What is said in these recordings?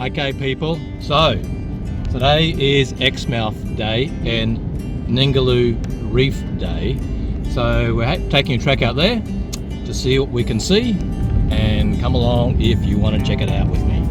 Okay people, so today is Exmouth Day and Ningaloo Reef Day. So we're taking a trek out there to see what we can see, and come along if you want to check it out with me.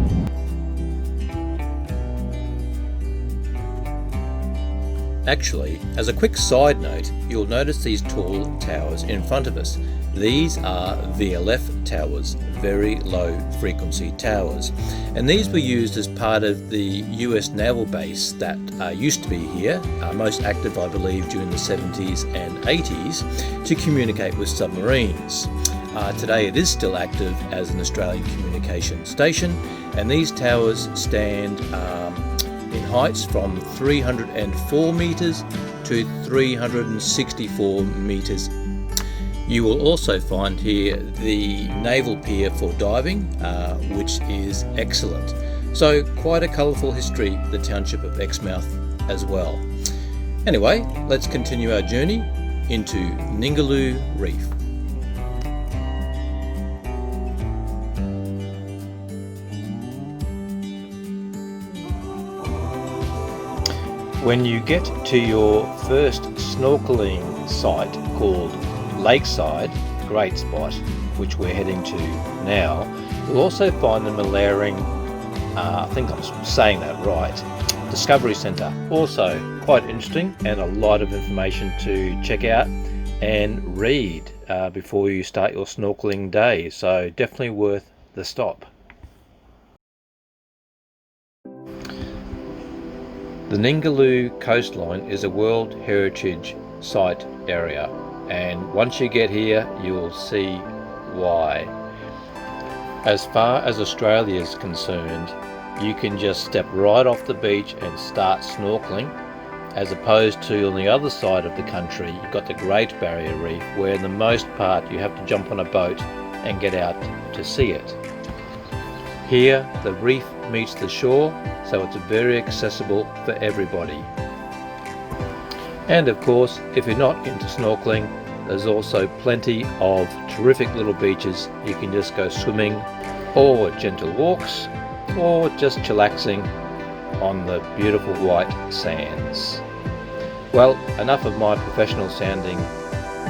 Actually, as a quick side note, you'll notice these tall towers in front of us. These are VLF Towers, very low frequency towers, and these were used as part of the US naval base that used to be here, most active I believe during the 70s and 80s, to communicate with submarines. Today it is still active as an Australian communication station, and these towers stand in heights from 304 metres to 364 metres. You will also find here the naval pier for diving, which is excellent. So quite a colourful history, the township of Exmouth as well. Anyway, let's continue our journey into Ningaloo Reef. When you get to your first snorkeling site called Lakeside, great spot, which we're heading to now, you'll also find the Malaring, I think I'm saying that right, Discovery Centre. Also quite interesting and a lot of information to check out and read before you start your snorkeling day, so definitely worth the stop. The Ningaloo Coastline is a World Heritage Site area, and once you get here you'll see why. As far as Australia is concerned, you can just step right off the beach and start snorkeling, as opposed to on the other side of the country you've got the Great Barrier Reef, where in the most part you have to jump on a boat and get out to see it. Here the reef meets the shore, so it's very accessible for everybody. And of course, if you're not into snorkeling, there's also plenty of terrific little beaches. You can just go swimming, or gentle walks, or just chillaxing on the beautiful white sands. Well, enough of my professional sounding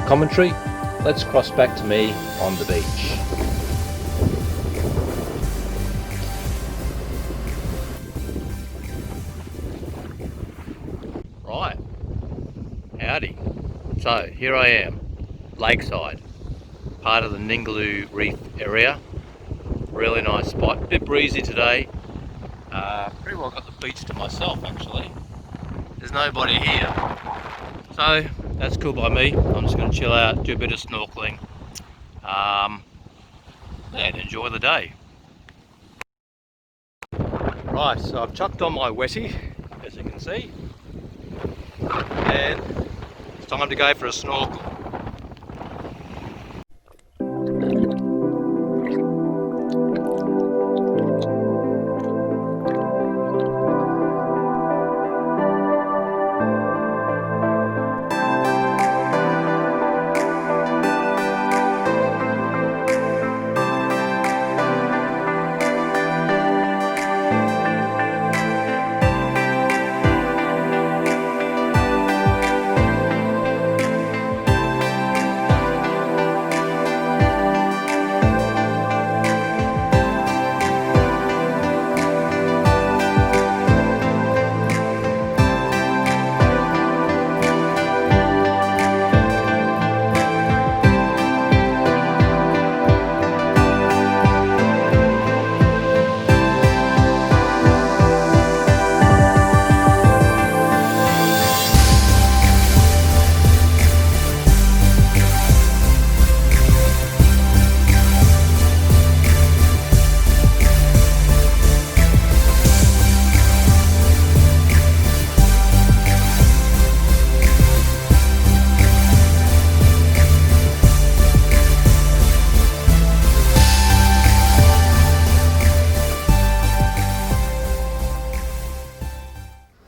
commentary. Let's cross back to me on the beach. Right, howdy. So here I am, Lakeside, part of the Ningaloo Reef area. Really nice spot, bit breezy today. Pretty well got the beach to myself actually. There's nobody here, so that's cool by me. I'm just going to chill out, do a bit of snorkeling, and enjoy the day. Right, so I've chucked on my wetty, as you can see, and it's time to go for a snorkel.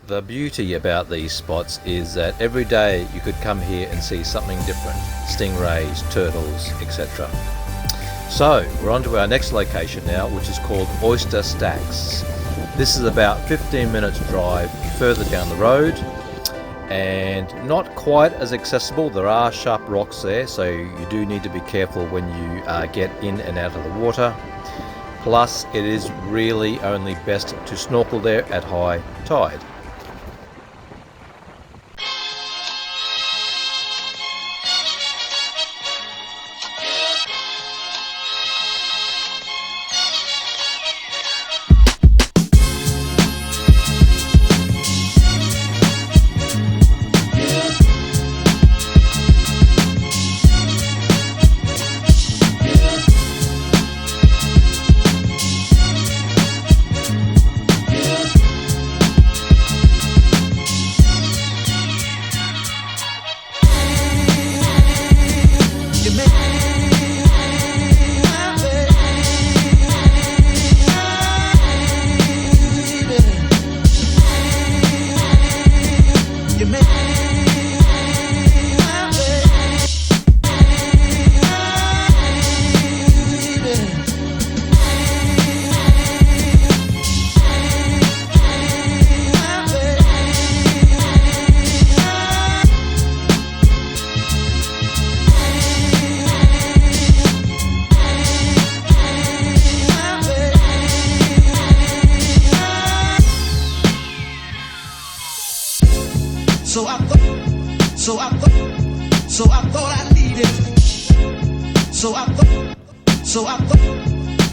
The beauty about these spots is that every day you could come here and see something different. Stingrays, turtles, etc. So we're on to our next location now, which is called Oyster Stacks. This is about 15 minutes drive further down the road, and not quite as accessible. There are sharp rocks there, so you do need to be careful when you get in and out of the water. Plus, it is really only best to snorkel there at high tide.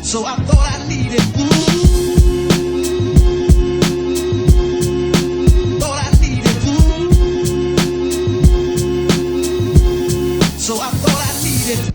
So I thought I needed. Thought I needed. So I thought I needed.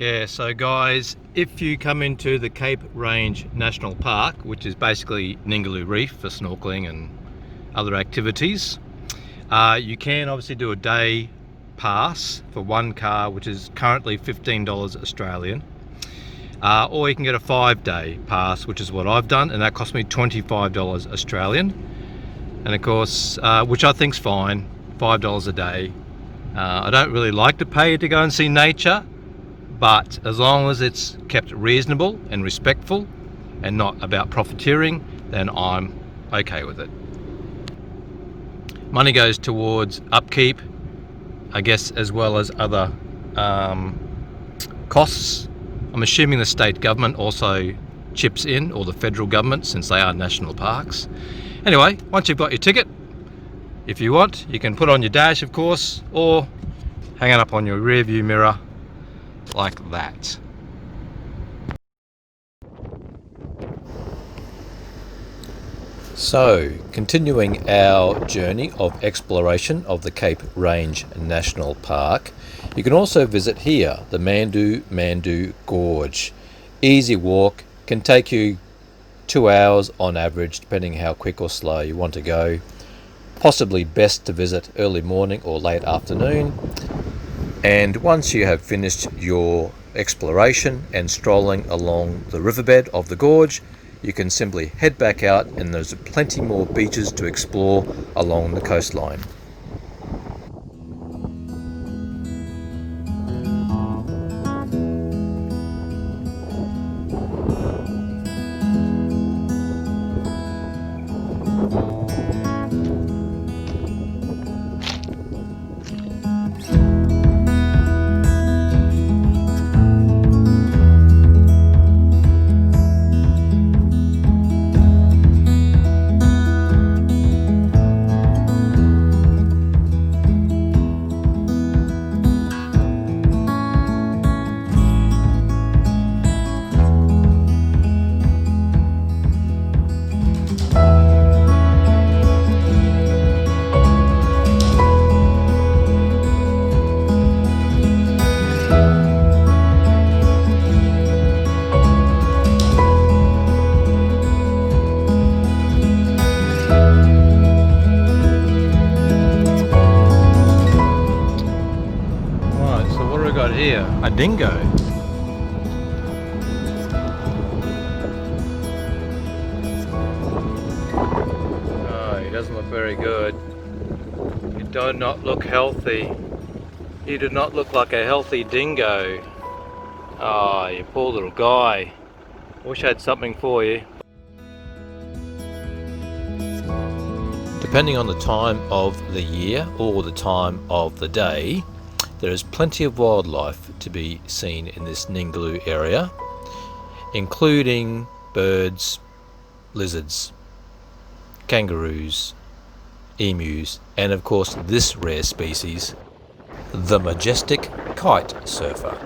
Yeah, so guys, if you come into the Cape Range National Park, which is basically Ningaloo Reef for snorkeling and other activities, you can obviously do a day pass for one car, which is currently $15 Australian, or you can get a 5-day pass, which is what I've done, and that cost me $25 Australian, and of course, which I think's fine, $5 a day. I don't really like to pay to go and see nature, but as long as it's kept reasonable and respectful and not about profiteering, then I'm okay with it. Money goes towards upkeep, I guess, as well as other costs. I'm assuming the state government also chips in, or the federal government, since they are national parks. Anyway, once you've got your ticket, if you want, you can put on your dash, of course, or hang it up on your rear view mirror like that. So, continuing our journey of exploration of the Cape Range National Park, you can also visit here, the Mandu Gorge. Easy walk, can take you 2 hours on average, depending how quick or slow you want to go. Possibly best to visit early morning or late afternoon. And once you have finished your exploration and strolling along the riverbed of the gorge, you can simply head back out, and there's plenty more beaches to explore along the coastline. A dingo. Oh, he doesn't look very good. He does not look healthy. He did not look like a healthy dingo. Oh, you poor little guy. Wish I had something for you. Depending on the time of the year or the time of the day, there is plenty of wildlife to be seen in this Ningaloo area, including birds, lizards, kangaroos, emus, and of course this rare species, the majestic kite surfer.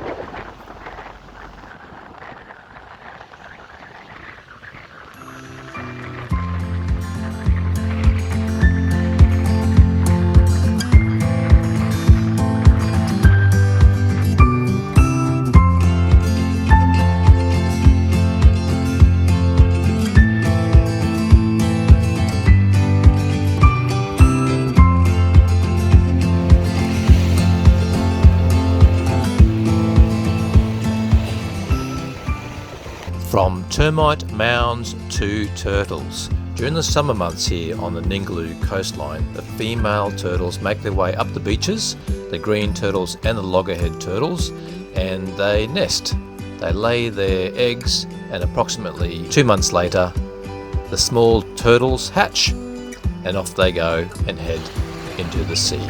From termite mounds to turtles. During the summer months here on the Ningaloo Coastline, the female turtles make their way up the beaches, the green turtles and the loggerhead turtles, and they nest. They lay their eggs, and approximately 2 months later, the small turtles hatch, and off they go and head into the sea.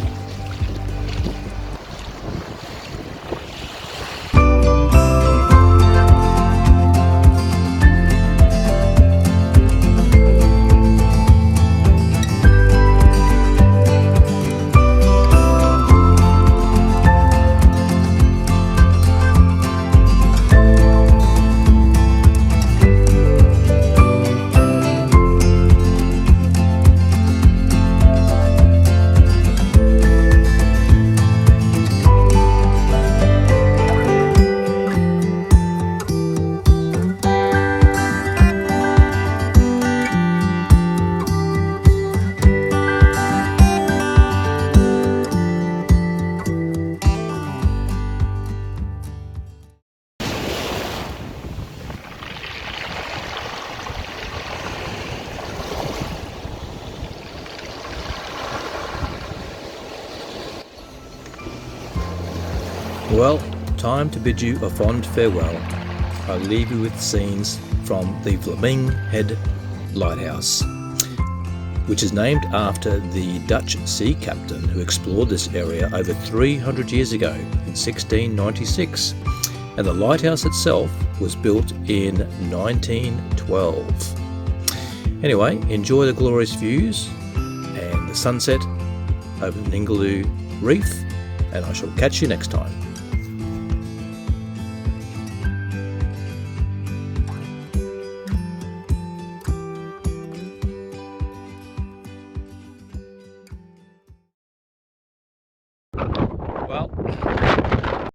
Well, time to bid you a fond farewell. I leave you with scenes from the Flaming Head Lighthouse, which is named after the Dutch sea captain who explored this area over 300 years ago in 1696, and the lighthouse itself was built in 1912. Anyway, enjoy the glorious views and the sunset over Ningaloo Reef, and I shall catch you next time. Well,